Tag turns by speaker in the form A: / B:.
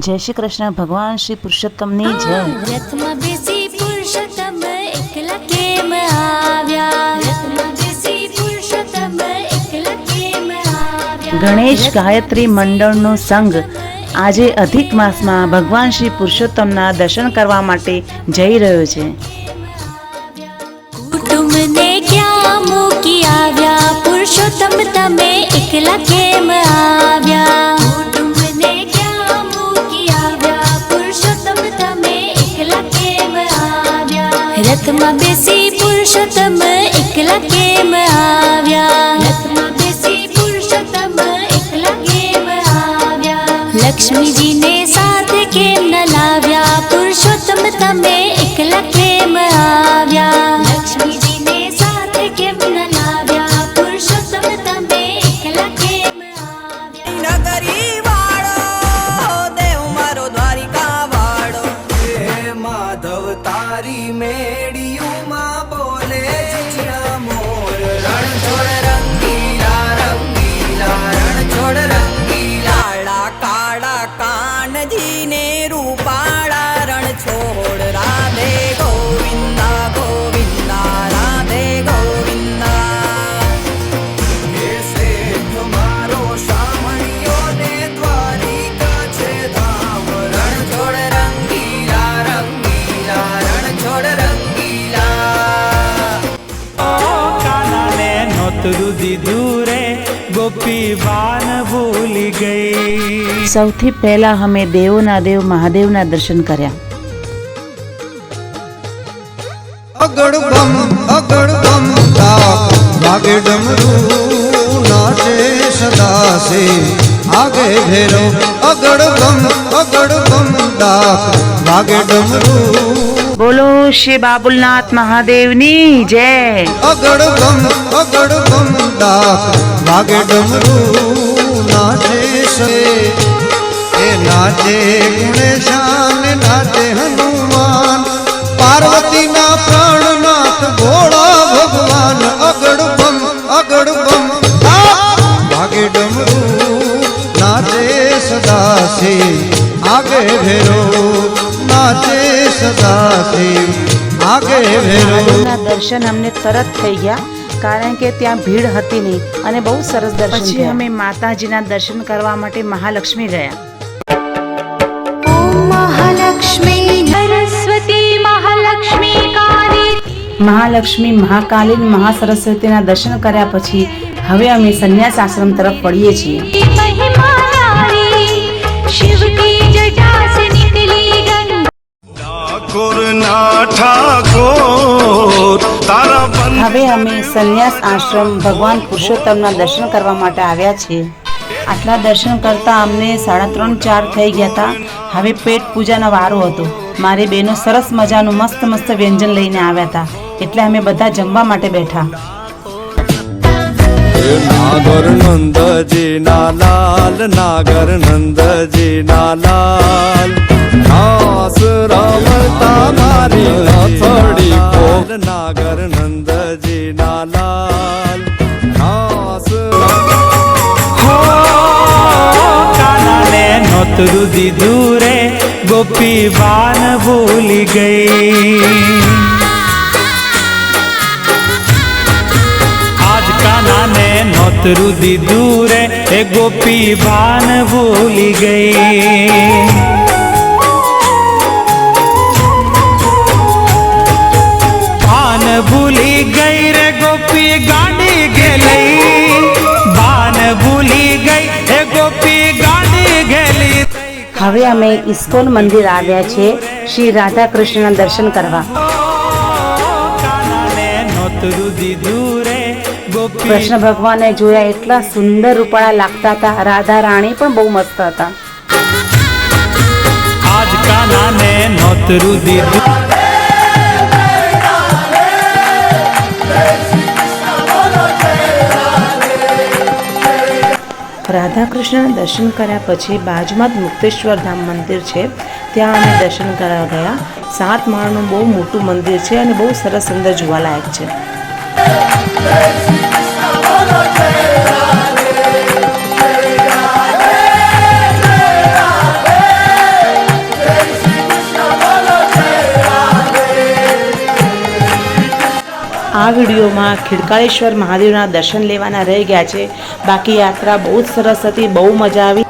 A: जय श्री कृष्ण भगवान श्री पुरुषोत्तम ने जय।
B: रथમાં બેસી પુરુષોત્તમ એકલા કેમ આવ્યા? રથમાં બેસી પુરુષોત્તમ એકલા કેમ આવ્યા?
A: ગણેશ ગાયત્રી મંડળનો સંઘ આજે અધિક માસમાં ભગવાન શ્રી પુરુષોત્તમના દર્શન કરવા માટે જઈ રહ્યો છે।
B: કુટુંબને ક્યાં મૂકી આવ્યા? પુરુષોત્તમ તમે એકલા કેમ આવ્યા? કુટુંબને ક્યાં મૂકી આવ્યા? પુરુષોત્તમ તમે એકલા કેમ આવ્યા? રથમાં બેસી પુરુષોત્તમ એકલા કેમ આવ્યા? રથમાં બેસી પુરુષોત્તમ એકલા કેમ આવ્યા? લક્ષ્મીજીને સાથે કેમ ન લાવ્યા? પુરુષોત્તમ તમે એકલા કેમ આવ્યા? લક્ષ્મીજીને સાથે કેમ ન લાવ્યા? પુરુષોત્તમ તમે એકલા કેમ આવ્યા?
C: નગરી વાળો દેવ મારો દ્વારિકા વાળો હે માધવ તારી મેડિયુમાં બોલે જીણા મોર રણ છોડ રંગીલા રંગીલા રણ છોડ રંગીલા કાળા કાનજીને રૂપાળા રણ છોડ રાધે ગોવિંદા ગોવિંદા રાધે ગોવિંદા હે શેઠ મારો શામળિયો ને દ્વારિકા છે ધામ રણ છોડ રંગીલા રંગીલા રણ છોડ રંગીલા
D: કાનાને નોતરું દીધું રે ગોપી બાન ભૂલી ગઈ।
A: સૌથી પહેલા અમે દેવોના દેવ મહાદેવના દર્શન કર્યા।
E: અગડ બમ ડાક વાગે ડમરું નાચે સદા સે આગે ભેરો અગડ બમ ડાક વાગે ડમરું
A: બોલો શ્રી બાબુલનાથ મહાદેવની જય।
E: અગડ બમ ડાક વાગે ડમરું નાચે સે એ નાચે ગુણેશાન નાચે હનુમાન પાર્વતીના પ્રાણનાથ ભોળા ભગવાન અગડ બમ વાગે ડમરું નાચે સદા સે આગે ભેરો નાચે સદા સે આગે ભેરો।
A: મહાદેવના દર્શન અમને તરત થઈ ગયા કારણ કે ત્યાં ભીડ હતી નહીં અને બહુ સરસ દર્શન પછી અમે માતાજીના દર્શન કરવા માટે મહાલક્ષ્મી ગયા।
B: ઓમ મહાલક્ષ્મી સરસ્વતી મહાલક્ષ્મી કાલી
A: મહાલક્ષ્મી મહાકાલીન મહાસરસ્વતીના દર્શન કર્યા પછી હવે અમે સંન્યાસ આશ્રમ તરફ વળીએ છીએ।
B: महिमा नारी शिव की जटा से निकली गंगा
A: હવે અમે સંન્યાસ આશ્રમ ભગવાન પુરુષોત્તમના દર્શન કરવા માટે આવ્યા છીએ। આટલા દર્શન કરતા અમને 3:30-4 થઈ ગયા હતા। હવે પેટ પૂજાનો વારો હતો। મારી બહેનો સરસ મજાનું મસ્ત વ્યંજન લઈને આવ્યા હતા એટલે અમે બધા જમવા માટે બેઠા।
F: નાગર નંદજી ના લાલ નાગર નંદજી ના લાલ ઘાસ રમતા મારી હથડી પોલ નાગર નંદજી ના લાલ ઘાસ
D: હો કાનાને નોતરું દીધું રે ગોપી બાન ભૂલી ગઈ। આજ કાનાને નોતરું દીધું રે એ ગોપી બાન ભૂલી ગઈ। બાન ભૂલી ગઈ રે ગોપી ગાડી ગેલી બાન ભૂલી ગઈ એ ગોપી ગાડી ગેલી।
A: હવે અમે ઇસ્કોન મંદિર આવ્યા છીએ શ્રી રાધા કૃષ્ણના દર્શન કરવા।
D: કાનાને નોતરું દીધું રે ગોપી
A: કૃષ્ણ ભગવાનને જોયા એટલા સુંદર રૂપાળા લાગતા હતા। રાધા રાણી પણ બહુ મસ્ત હતા।
D: આજ કાનાને નોતરું દીધું
A: રાધા કૃષ્ણના દર્શન કર્યા પછી બાજુમાં જ મુક્તેશ્વર ધામ મંદિર છે ત્યાં અમે દર્શન કરવા ગયા। 7 માળનું બહુ મોટું મંદિર છે અને બહુ સરસ અંદર જોવાલાયક છે। આ વિડીયોમાં ખીડકાળેશ્વર મહાદેવના દર્શન લેવાના રહી ગયા છે. બાકી યાત્રા બહુ જ સરસ હતી, બહુ મજા આવી.